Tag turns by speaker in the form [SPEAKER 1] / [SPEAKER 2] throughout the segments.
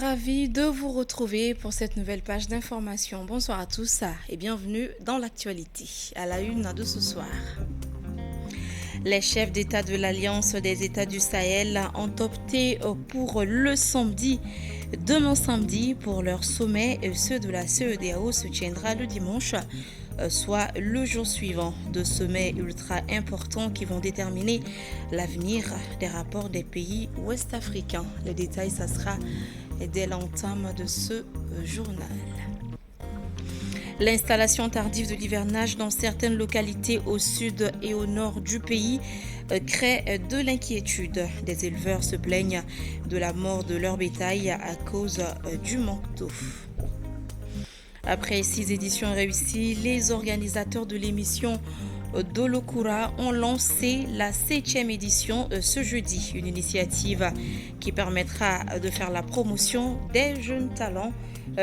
[SPEAKER 1] Ravi de vous retrouver pour cette nouvelle page d'information. Bonsoir à tous et bienvenue dans l'actualité. À la une de ce soir. Les chefs d'État de l'Alliance des États du Sahel ont opté pour le samedi, demain samedi, pour leur sommet. Ceux de la CEDEAO se tiendra le dimanche, soit le jour suivant de sommets ultra importants qui vont déterminer l'avenir des rapports des pays ouest-africains. Les détails, ça sera dès l'entame de ce journal. L'installation tardive de l'hivernage dans certaines localités au sud et au nord du pays crée de l'inquiétude. Des éleveurs se plaignent de la mort de leur bétail à cause du manque d'eau. Après 6 éditions réussies, les organisateurs de l'émission Dolokura ont lancé la 7e édition ce jeudi, une initiative qui permettra de faire la promotion des jeunes talents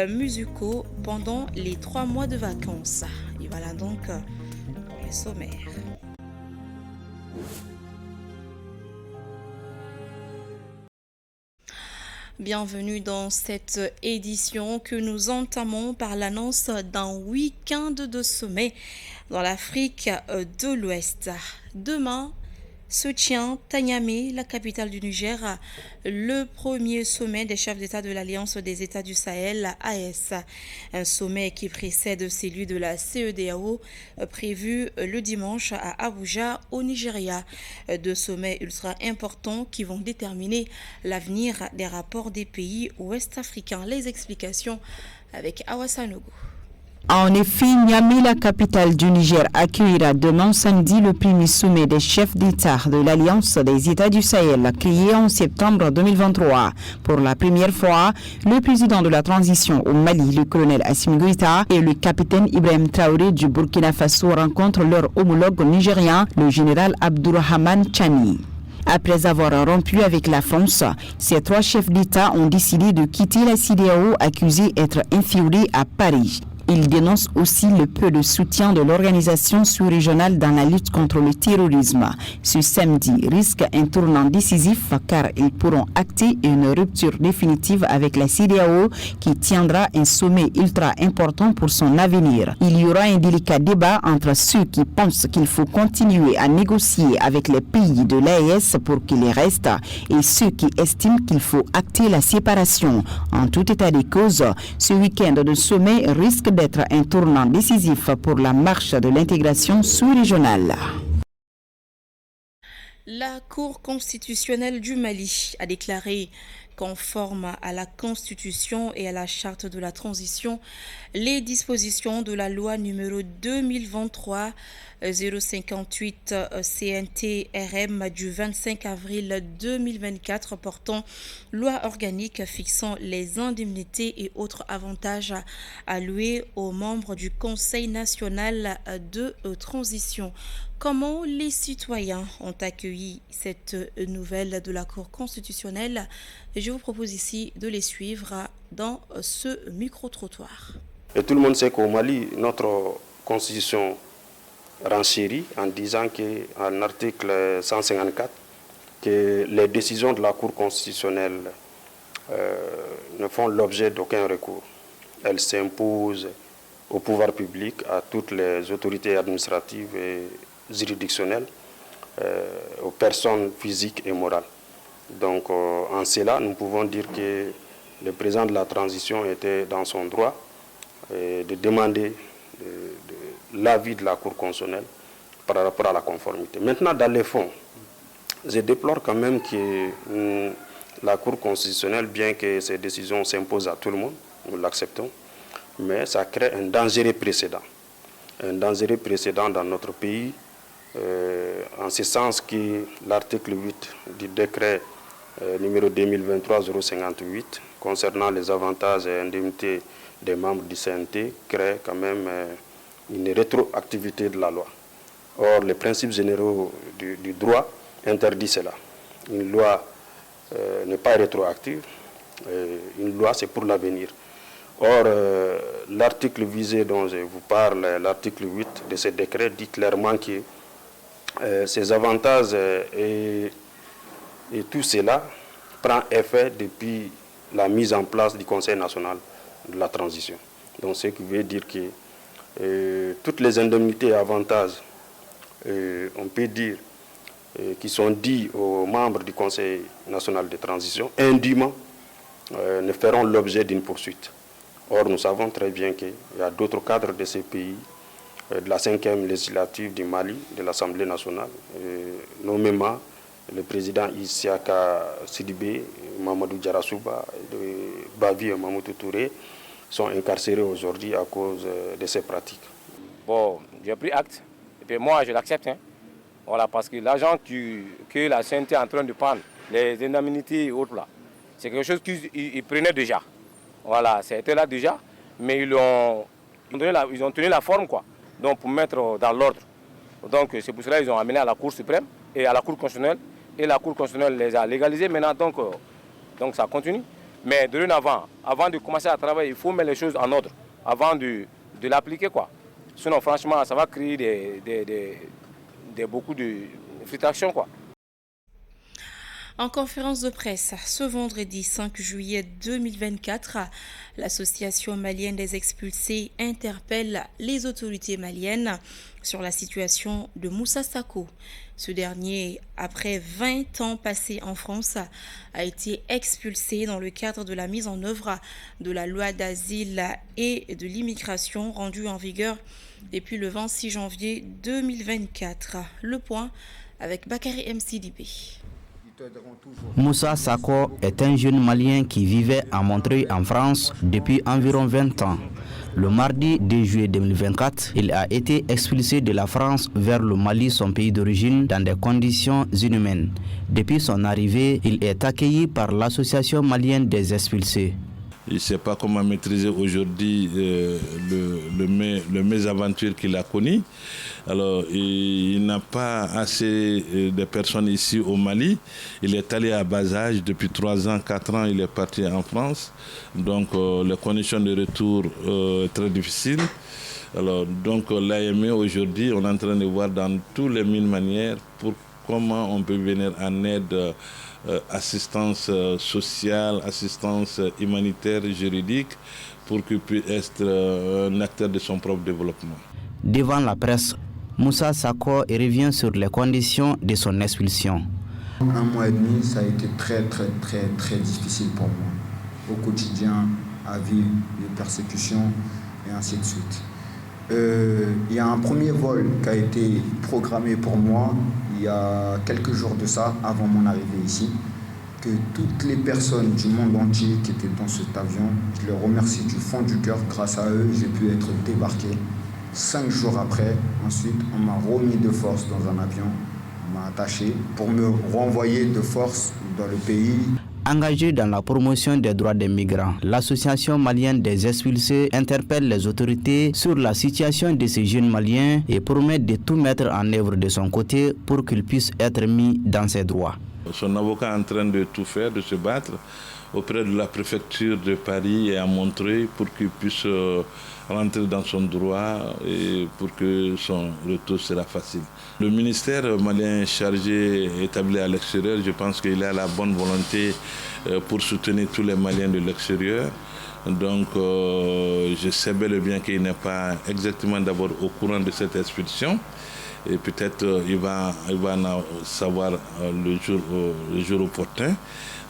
[SPEAKER 1] musicaux pendant les 3 mois de vacances. Et voilà donc le sommaire. Bienvenue dans cette édition que nous entamons par l'annonce d'un week-end de sommet dans l'Afrique de l'Ouest. Demain se tient à Niamey, la capitale du Niger, le premier sommet des chefs d'État de l'Alliance des États du Sahel, AES. Un sommet qui précède celui de la CEDEAO prévu le dimanche à Abuja, au Nigeria. Deux sommets ultra importants qui vont déterminer l'avenir des rapports des pays ouest-africains. Les explications avec Awa Sanogo.
[SPEAKER 2] En effet, Niamey, la capitale du Niger, accueillera demain samedi le premier sommet des chefs d'État de l'Alliance des États du Sahel, créé en septembre 2023. Pour la première fois, le président de la transition au Mali, le colonel Assimi Goïta, et le capitaine Ibrahim Traoré du Burkina Faso rencontrent leur homologue nigérien, le général Abdourahmane Tchani. Après avoir rompu avec la France, ces 3 chefs d'État ont décidé de quitter la CEDEAO accusés d'être infiltrés à Paris. Ils dénoncent aussi le peu de soutien de l'organisation sous-régionale dans la lutte contre le terrorisme. Ce samedi risque un tournant décisif car ils pourront acter une rupture définitive avec la CEDEAO qui tiendra un sommet ultra important pour son avenir. Il y aura un délicat débat entre ceux qui pensent qu'il faut continuer à négocier avec les pays de l'AES pour qu'ils restent et ceux qui estiment qu'il faut acter la séparation. En tout état de cause, ce week-end de sommet risque d'être un tournant décisif pour la marche de l'intégration sous-régionale.
[SPEAKER 1] La Cour constitutionnelle du Mali a déclaré conforme à la Constitution et à la Charte de la transition les dispositions de la loi numéro 2023-058 CNT-RM du 25 avril 2024 portant loi organique fixant les indemnités et autres avantages alloués aux membres du Conseil national de transition. Comment les citoyens ont accueilli cette nouvelle de la Cour constitutionnelle? Je vous propose ici de les suivre dans ce micro-trottoir.
[SPEAKER 3] Et tout le monde sait qu'au Mali, notre constitution renchérit en disant qu'en article 154, que les décisions de la Cour constitutionnelle ne font l'objet d'aucun recours. Elles s'imposent au pouvoir public, à toutes les autorités administratives et juridictionnelles, aux personnes physiques et morales. Donc en cela, nous pouvons dire que le président de la transition était dans son droit de demander l'avis de la Cour constitutionnelle par rapport à la conformité. Maintenant, dans les fonds, je déplore quand même que la Cour constitutionnelle, bien que ces décisions s'imposent à tout le monde, nous l'acceptons, mais ça crée un dangereux précédent. Un dangereux précédent dans notre pays, en ce sens que l'article 8 du décret numéro 2023-058 concernant les avantages et indemnités des membres du CNT crée quand même une rétroactivité de la loi. Or, les principes généraux du droit interdisent cela. Une loi n'est pas rétroactive, une loi c'est pour l'avenir. Or, l'article visé dont je vous parle, l'article 8 de ce décret, dit clairement que ces avantages et tout cela prend effet depuis la mise en place du Conseil national de la transition. Donc ce qui veut dire que toutes les indemnités et avantages, on peut dire, qui sont dits aux membres du Conseil national de transition, indûment, ne feront l'objet d'une poursuite. Or, nous savons très bien qu'il y a d'autres cadres de ces pays, de la 5e législature du Mali, de l'Assemblée nationale, nommément le président Isiaka Sidibé, Mamadou Diarasouba, Bavi et Mamadou Touré, sont incarcérés aujourd'hui à cause de ces pratiques.
[SPEAKER 4] Bon, j'ai pris acte, et puis moi je l'accepte. Voilà, parce que l'argent que la CNT est en train de prendre, les indemnités et autres là, c'est quelque chose qu'ils prenaient déjà. Voilà, c'était là déjà, mais ils ont tenu la forme, quoi. Donc pour mettre dans l'ordre. Donc c'est pour cela qu'ils ont amené à la Cour suprême et à la Cour constitutionnelle. Et la Cour constitutionnelle les a légalisés maintenant, donc ça continue. Mais dorénavant, avant de commencer à travailler, il faut mettre les choses en ordre avant de l'appliquer, quoi. Sinon, franchement, ça va créer beaucoup de frustration, quoi.
[SPEAKER 1] En conférence de presse ce vendredi 5 juillet 2024, l'association malienne des expulsés interpelle les autorités maliennes sur la situation de Moussa Sako. Ce dernier, après 20 ans passés en France, a été expulsé dans le cadre de la mise en œuvre de la loi d'asile et de l'immigration rendue en vigueur depuis le 26 janvier 2024. Le point avec Bakary M. Sidibé.
[SPEAKER 2] Moussa Sako est un jeune Malien qui vivait à Montreuil en France depuis environ 20 ans. Le mardi 2 juillet 2024, il a été expulsé de la France vers le Mali, son pays d'origine, dans des conditions inhumaines. Depuis son arrivée, il est accueilli par l'association malienne des expulsés.
[SPEAKER 5] Il ne sait pas comment maîtriser aujourd'hui le mésaventure qu'il a connu. Alors, il n'a pas assez de personnes ici au Mali. Il est allé à bas âge. Depuis 3 ans, 4 ans, il est parti en France. Donc, les conditions de retour sont très difficiles. Alors, donc, l'AME aujourd'hui, on est en train de voir dans toutes les mille manières pour comment on peut venir en aide. Assistance sociale, assistance humanitaire, juridique, pour qu'il puisse être un acteur de son propre développement.
[SPEAKER 2] Devant la presse, Moussa Sako revient sur les conditions de son expulsion.
[SPEAKER 6] 1 mois et demi, ça a été très difficile pour moi. Au quotidien, à vivre des persécutions et ainsi de suite. Il y a un premier vol qui a été programmé pour moi il y a quelques jours de ça, avant mon arrivée ici, que toutes les personnes du monde entier qui étaient dans cet avion, je les remercie du fond du cœur. Grâce à eux, j'ai pu être débarqué. 5 jours après, ensuite, on m'a remis de force dans un avion, on m'a attaché pour me renvoyer de force dans le pays.
[SPEAKER 2] Engagée dans la promotion des droits des migrants, l'association malienne des expulsés interpelle les autorités sur la situation de ces jeunes Maliens et promet de tout mettre en œuvre de son côté pour qu'ils puissent être mis dans ses droits.
[SPEAKER 5] Son avocat est en train de tout faire, de se battre auprès de la préfecture de Paris et à Montreuil pour qu'il puisse rentrer dans son droit et pour que son retour sera facile. Le ministère malien chargé établi à l'extérieur, je pense qu'il a la bonne volonté pour soutenir tous les Maliens de l'extérieur. Donc je sais bel et bien qu'il n'est pas exactement d'abord au courant de cette expulsion. Et peut-être il va en savoir le jour opportun.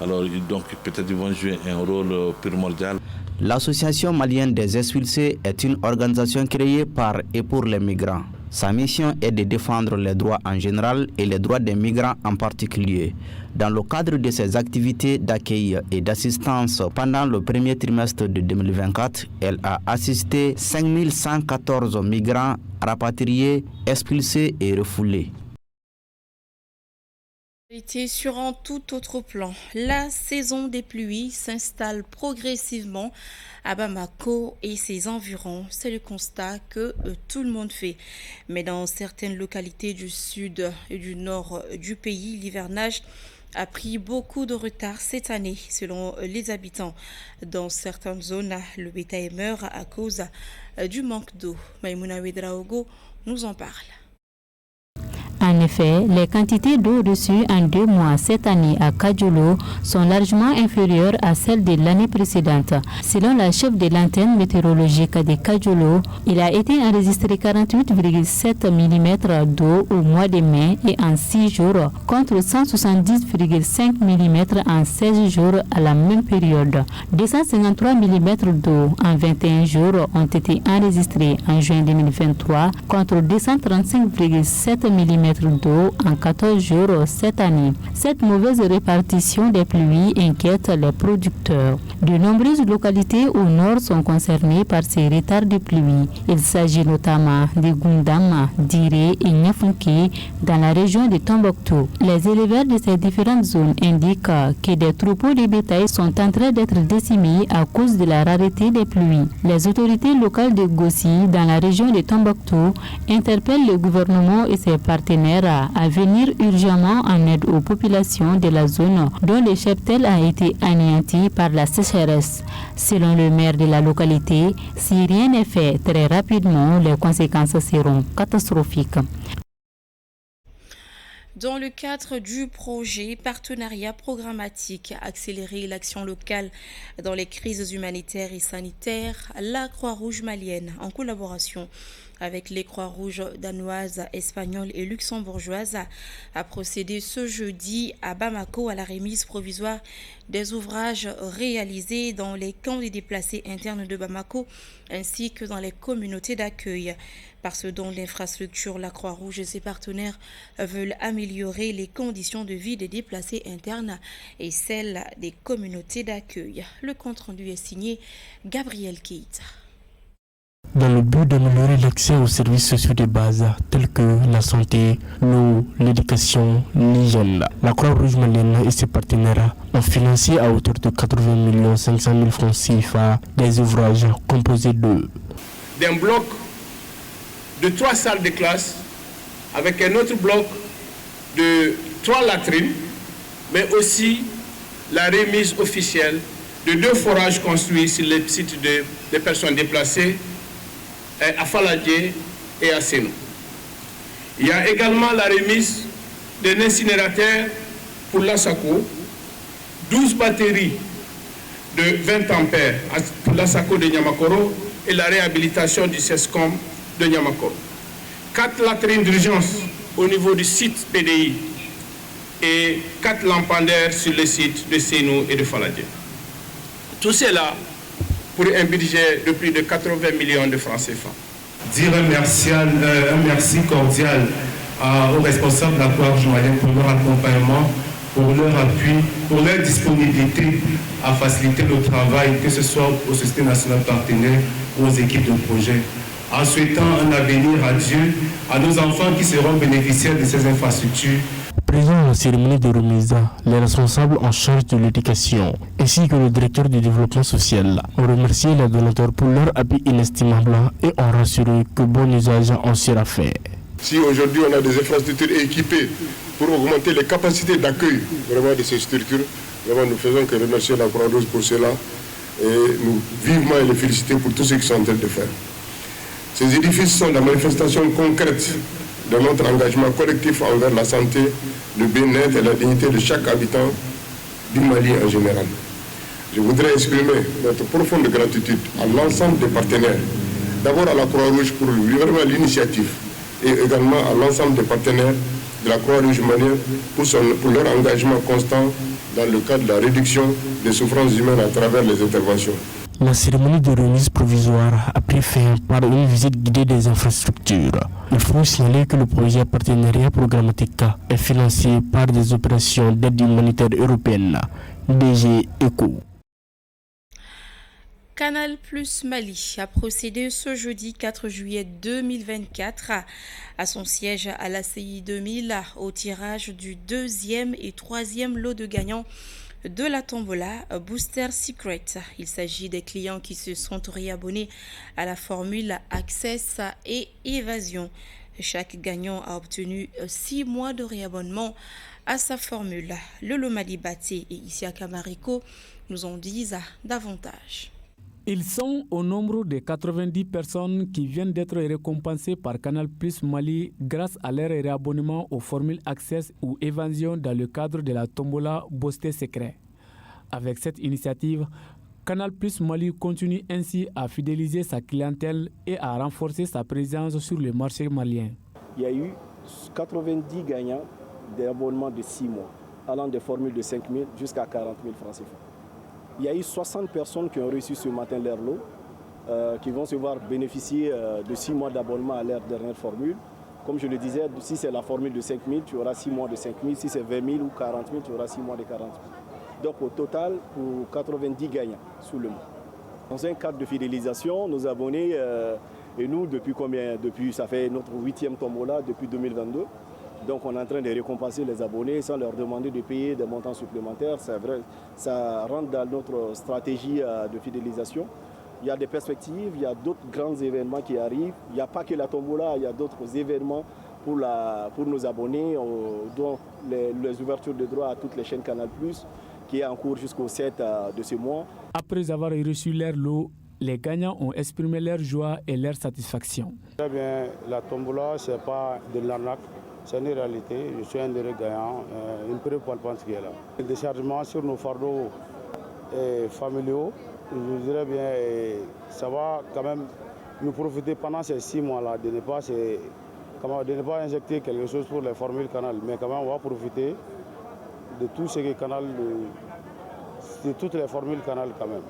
[SPEAKER 5] Alors donc peut-être ils vont jouer un rôle primordial.
[SPEAKER 2] L'association malienne des expulsés est une organisation créée par et pour les migrants. Sa mission est de défendre les droits en général et les droits des migrants en particulier. Dans le cadre de ses activités d'accueil et d'assistance pendant le premier trimestre de 2024, elle a assisté 5114 migrants rapatriés, expulsés et refoulés.
[SPEAKER 1] Sur un tout autre plan, la saison des pluies s'installe progressivement à Bamako et ses environs. C'est le constat que tout le monde fait. Mais dans certaines localités du sud et du nord du pays, l'hivernage a pris beaucoup de retard cette année, selon les habitants. Dans certaines zones, le bétail meurt à cause du manque d'eau. Maïmouna Ouedraogo nous en parle.
[SPEAKER 7] En En effet, les quantités d'eau reçues en 2 mois cette année à Kajolo sont largement inférieures à celles de l'année précédente. Selon la chef de l'antenne météorologique de Kajolo, il a été enregistré 48,7 mm d'eau au mois de mai et en 6 jours, contre 170,5 mm en 16 jours à la même période. 253 mm d'eau en 21 jours ont été enregistrés en juin 2023 contre 235,7 mm d'eau en 14 jours cette année. Cette mauvaise répartition des pluies inquiète les producteurs. De nombreuses localités au nord sont concernées par ces retards de pluie. Il s'agit notamment de Gundama, Diré et Nyafunke dans la région de Tombouctou. Les éleveurs de ces différentes zones indiquent que des troupeaux de bétail sont en train d'être décimés à cause de la rareté des pluies. Les autorités locales de Gossi, dans la région de Tombouctou, interpellent le gouvernement et ses partenaires à venir urgemment en aide aux populations de la zone dont le cheptel a été anéanti par la sécheresse. Selon le maire de la localité, si rien n'est fait très rapidement, les conséquences seront catastrophiques.
[SPEAKER 1] Dans le cadre du projet Partenariat programmatique Accélérer l'action locale dans les crises humanitaires et sanitaires, la Croix-Rouge malienne, en collaboration avec les Croix-Rouges danoises, espagnoles et luxembourgeoises, a procédé ce jeudi à Bamako à la remise provisoire des ouvrages réalisés dans les camps des déplacés internes de Bamako ainsi que dans les communautés d'accueil. Par ce don d'infrastructure, la Croix-Rouge et ses partenaires veulent améliorer les conditions de vie des déplacés internes et celles des communautés d'accueil. Le compte-rendu est signé Gabriel Keita.
[SPEAKER 8] Dans le but d'améliorer l'accès aux services sociaux de base tels que la santé, l'eau, l'éducation, l'hygiène, la Croix-Rouge malienne et ses partenaires ont financé à hauteur de 80 500 000 francs CFA des ouvrages composés
[SPEAKER 9] d'un bloc de 3 salles de classe avec un autre bloc de 3 latrines, mais aussi la remise officielle de 2 forages construits sur les sites des personnes déplacées à Faladje et à Sénou. Il y a également la remise d'un incinérateur pour l'Assako, 12 batteries de 20 ampères pour l'Assako de Niamakoro et la réhabilitation du CESCOM de Niamakoro. 4 latrines d'urgence au niveau du site PDI et 4 lampadaires sur le site de Sénou et de Faladje. Tout cela pour un budget de plus de 80 millions de francs CFA.
[SPEAKER 10] Dire un merci cordial aux responsables de la Croix-Rouge malienne pour leur accompagnement, pour leur appui, pour leur disponibilité à faciliter le travail, que ce soit aux sociétés nationales partenaires ou aux équipes de projet, en souhaitant un avenir à Dieu, à nos enfants qui seront bénéficiaires de ces infrastructures.
[SPEAKER 8] Présent à la cérémonie de remise, les responsables en charge de l'éducation ainsi que le directeur du développement social ont remercié les donateurs pour leur appui inestimable et ont rassuré que bon usage en sera fait.
[SPEAKER 11] Si aujourd'hui on a des infrastructures équipées pour augmenter les capacités d'accueil vraiment de ces structures, vraiment nous faisons que remercier la Croix-Rouge pour cela et nous vivement les féliciter pour tout ce qu'ils sont en train de faire. Ces édifices sont la manifestation concrète de notre engagement collectif envers la santé, le bien-être et la dignité de chaque habitant du Mali en général. Je voudrais exprimer notre profonde gratitude à l'ensemble des partenaires, d'abord à la Croix-Rouge pour vraiment l'initiative et également à l'ensemble des partenaires de la Croix-Rouge malienne pour leur engagement constant dans le cadre de la réduction des souffrances humaines à travers les interventions.
[SPEAKER 8] La cérémonie de remise provisoire a pris fin par une visite guidée des infrastructures. Il faut signaler que le projet Partenariat programmatique est financé par des opérations d'aide humanitaire européenne, DG ECO.
[SPEAKER 1] Canal Plus Mali a procédé ce jeudi 4 juillet 2024 à son siège à l'ACI 2000 au tirage du 2e et 3e lot de gagnants de la tombola Booster Secret. Il s'agit des clients qui se sont réabonnés à la formule Access et Évasion. Chaque gagnant a obtenu 6 mois de réabonnement à sa formule. Lolo Mali Baté et Isia Kamariko nous en disent davantage.
[SPEAKER 8] Ils sont au nombre de 90 personnes qui viennent d'être récompensées par Canal Plus Mali grâce à leur réabonnement aux formules Access ou Évasion dans le cadre de la tombola Bosté Secret. Avec cette initiative, Canal Plus Mali continue ainsi à fidéliser sa clientèle et à renforcer sa présence sur le marché malien.
[SPEAKER 12] Il y a eu 90 gagnants d'abonnement de 6 mois, allant des formules de 5 000 jusqu'à 40 000 francs CFA. Il y a eu 60 personnes qui ont reçu ce matin leur lot, qui vont se voir bénéficier de 6 mois d'abonnement à leur dernière formule. Comme je le disais, si c'est la formule de 5 000, tu auras 6 mois de 5 000. Si c'est 20 000 ou 40 000, tu auras 6 mois de 40 000. Donc au total, pour 90 gagnants sous le mois. Dans un cadre de fidélisation, nos abonnés, et nous, ça fait notre 8e tombola depuis 2022. Donc on est en train de récompenser les abonnés sans leur demander de payer des montants supplémentaires. C'est vrai, ça rentre dans notre stratégie de fidélisation. Il y a des perspectives, il y a d'autres grands événements qui arrivent. Il n'y a pas que la tombola, il y a d'autres événements pour nos abonnés, dont les ouvertures de droits à toutes les chaînes Canal+, qui est en cours jusqu'au 7 de ce mois. Après avoir reçu leur lot, les gagnants ont exprimé leur joie et leur satisfaction.
[SPEAKER 13] Très bien, la tombola, ce n'est pas de l'arnaque. C'est une réalité, je suis un des gagnants, une preuve palpante qui est là. Le déchargement sur nos fardeaux familiaux, je dirais bien, ça va quand même nous profiter pendant ces 6 mois-là de ne pas injecter quelque chose pour les formules Canal, mais quand même on va profiter de tout ce que Canal, de toutes les formules Canal quand même.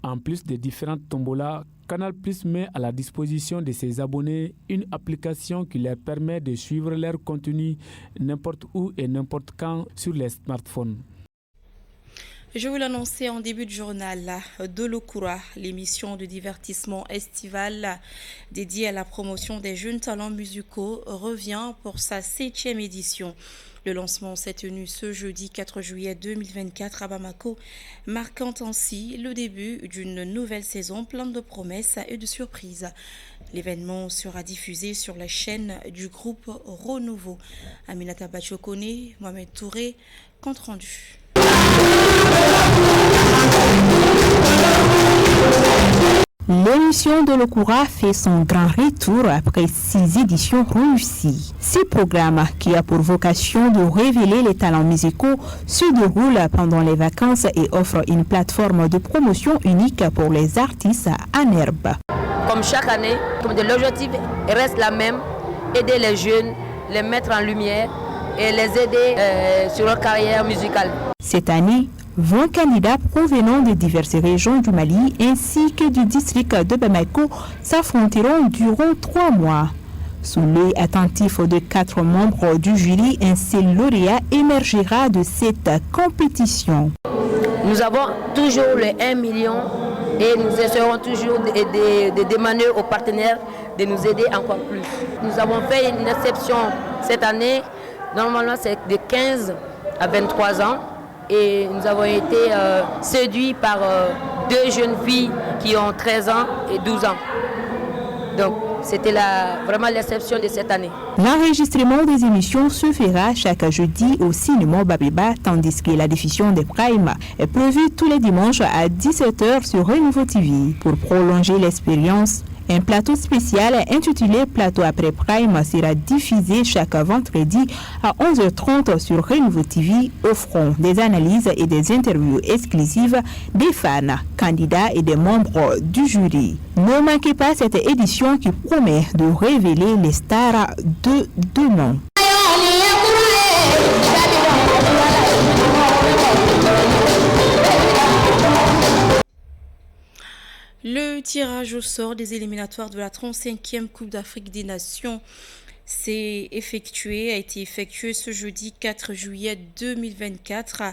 [SPEAKER 8] En plus des différentes tombolas, Canal Plus met à la disposition de ses abonnés une application qui leur permet de suivre leur contenu n'importe où et n'importe quand sur les smartphones.
[SPEAKER 1] Je vous l'annonçais en début de journal, De l'Okura, l'émission de divertissement estival dédiée à la promotion des jeunes talents musicaux, revient pour sa 7e édition. Le lancement s'est tenu ce jeudi 4 juillet 2024 à Bamako, marquant ainsi le début d'une nouvelle saison pleine de promesses et de surprises. L'événement sera diffusé sur la chaîne du groupe Renouveau. Aminata Bachokone, Mohamed Touré, compte rendu.
[SPEAKER 2] L'émission de l'Okura fait son grand retour après 6 éditions réussies. Ce programme, qui a pour vocation de révéler les talents musicaux, se déroule pendant les vacances et offre une plateforme de promotion unique pour les artistes en herbe.
[SPEAKER 14] Comme chaque année, l'objectif reste la même, aider les jeunes, les mettre en lumière et les aider sur leur carrière musicale.
[SPEAKER 2] Cette année, 20 candidats provenant de diverses régions du Mali ainsi que du district de Bamako s'affronteront durant 3 mois. Sous l'œil attentif de 4 membres du jury, un seul lauréat émergera de cette compétition.
[SPEAKER 14] Nous avons toujours le 1 million et nous essaierons toujours de demander aux partenaires de nous aider encore plus. Nous avons fait une exception cette année. Normalement, c'est de 15 à 23 ans. Et nous avons été séduits par 2 jeunes filles qui ont 13 ans et 12 ans. Donc c'était vraiment l'exception de cette année.
[SPEAKER 2] L'enregistrement des émissions se fera chaque jeudi au cinéma Babeba, tandis que la diffusion des primes est prévue tous les dimanches à 17h sur Renouveau TV. Pour prolonger l'expérience, un plateau spécial intitulé Plateau après Prime sera diffusé chaque vendredi à 11h30 sur Renouveau TV, offrant des analyses et des interviews exclusives des fans, candidats et des membres du jury. Ne manquez pas cette édition qui promet de révéler les stars de demain.
[SPEAKER 1] Le tirage au sort des éliminatoires de la 35e Coupe d'Afrique des Nations a été effectué ce jeudi 4 juillet 2024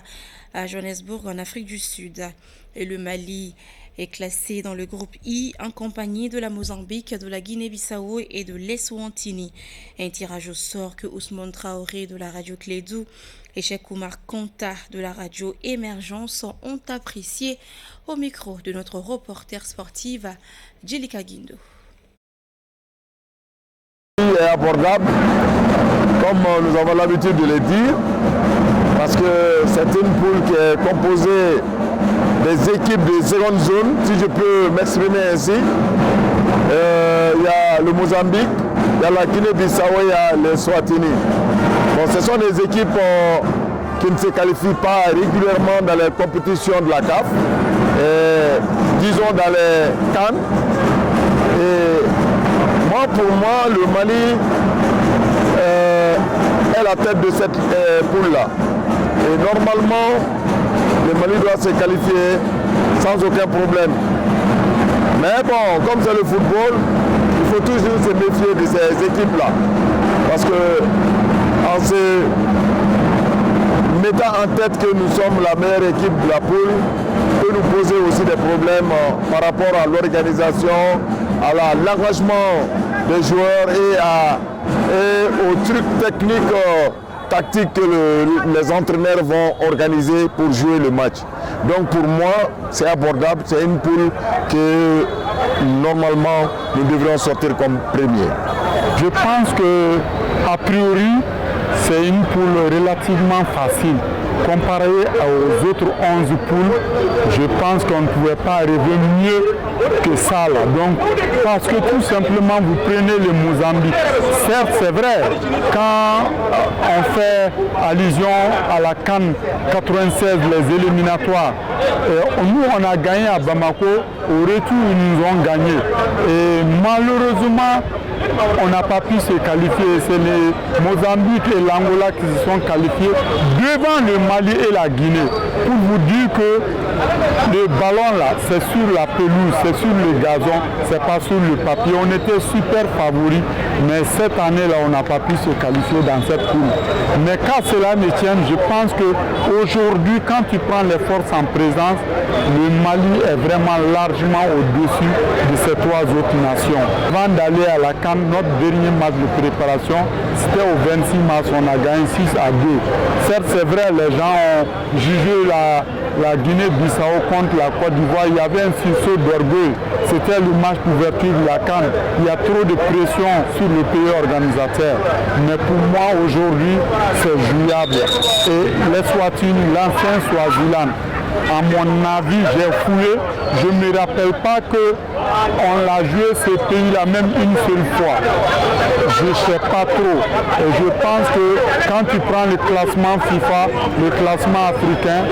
[SPEAKER 1] à Johannesburg en Afrique du Sud. Et le Mali est classé dans le groupe I en compagnie de la Mozambique, de la Guinée-Bissau et de l'Eswatini. Un tirage au sort que Ousmane Traoré de la radio Clédou et Cheikh Oumar Konta de la radio Émergence ont apprécié au micro de notre reporter sportive Djelika Guindo.
[SPEAKER 15] Est abordable, comme nous avons l'habitude de le dire, parce que c'est une poule qui est composée des équipes de seconde zone, si je peux m'exprimer ainsi. Il y a le Mozambique, il y a la Guinée-Bissau, il y a les Swatini. Bon, ce sont des équipes qui ne se qualifient pas régulièrement dans les compétitions de la CAF, disons dans les CAN. Et pour moi, le Mali est la tête de cette poule-là. Et normalement, le Mali doit se qualifier sans aucun problème. Mais bon, comme c'est le football, il faut toujours se méfier de ces équipes-là. Parce que en se mettant en tête que nous sommes la meilleure équipe de la poule, peut nous poser aussi des problèmes par rapport à l'organisation, à l'engagement des joueurs et aux trucs techniques, tactiques que les entraîneurs vont organiser pour jouer le match. Donc pour moi, c'est abordable, c'est une poule que normalement nous devrions sortir comme premier.
[SPEAKER 16] Je pense que a priori, c'est une poule relativement facile. Comparé aux autres 11 poules, je pense qu'on ne pouvait pas arriver mieux que ça là. Donc, parce que tout simplement, vous prenez le Mozambique. Certes, c'est vrai, quand on fait allusion à la CAN 96, les éliminatoires, nous, on a gagné à Bamako, au retour, ils nous ont gagné. Et malheureusement, on n'a pas pu se qualifier. C'est les Mozambique et l'Angola qui se sont qualifiés devant le Mali et la Guinée. Pour vous dire que le ballon là, c'est sur la pelouse, c'est sur le gazon, c'est pas sur le papier. On était super favoris, mais cette année là, on n'a pas pu se qualifier dans cette poule. Mais quand cela ne tient, je pense qu'aujourd'hui, quand tu prends les forces en présence, le Mali est vraiment largement au-dessus de ces trois autres nations. Avant d'aller à la CAN, notre dernier match de préparation, c'était au 26 mars, on a gagné 6-2. Certes, c'est vrai, les gens ont jugé la Guinée-Bissau contre la Côte d'Ivoire. Il y avait un sursaut d'orgueil. C'était le match d'ouverture de la CAN. Il y a trop de pression sur le pays organisateur. Mais pour moi, aujourd'hui, c'est jouable. Et les Swatini, l'ancien Swaziland, à mon avis, j'ai fouillé. Je ne me rappelle pas qu'on l'a joué ce pays-là même une seule fois. Je ne sais pas trop. Et je pense que quand tu prends le classement FIFA, le classement africain,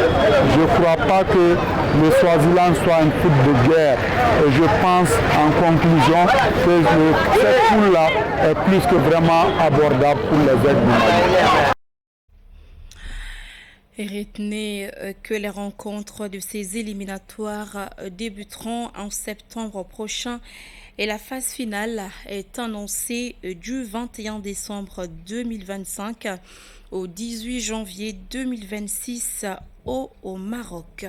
[SPEAKER 16] je ne crois pas que le Swaziland soit une foot de guerre. Et je pense en conclusion que cette poule-là est plus que vraiment abordable pour les aides du Mali.
[SPEAKER 1] Et retenez que les rencontres de ces éliminatoires débuteront en septembre prochain et la phase finale est annoncée du 21 décembre 2025 au 18 janvier 2026 au Maroc.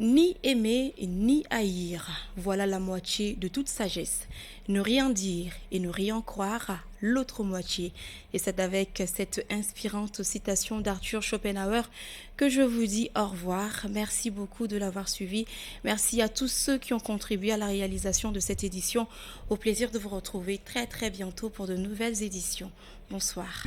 [SPEAKER 1] Ni aimer ni haïr, voilà la moitié de toute sagesse. Ne rien dire et ne rien croire, l'autre moitié. Et c'est avec cette inspirante citation d'Arthur Schopenhauer que je vous dis au revoir. Merci beaucoup de l'avoir suivi. Merci à tous ceux qui ont contribué à la réalisation de cette édition. Au plaisir de vous retrouver très bientôt pour de nouvelles éditions. Bonsoir.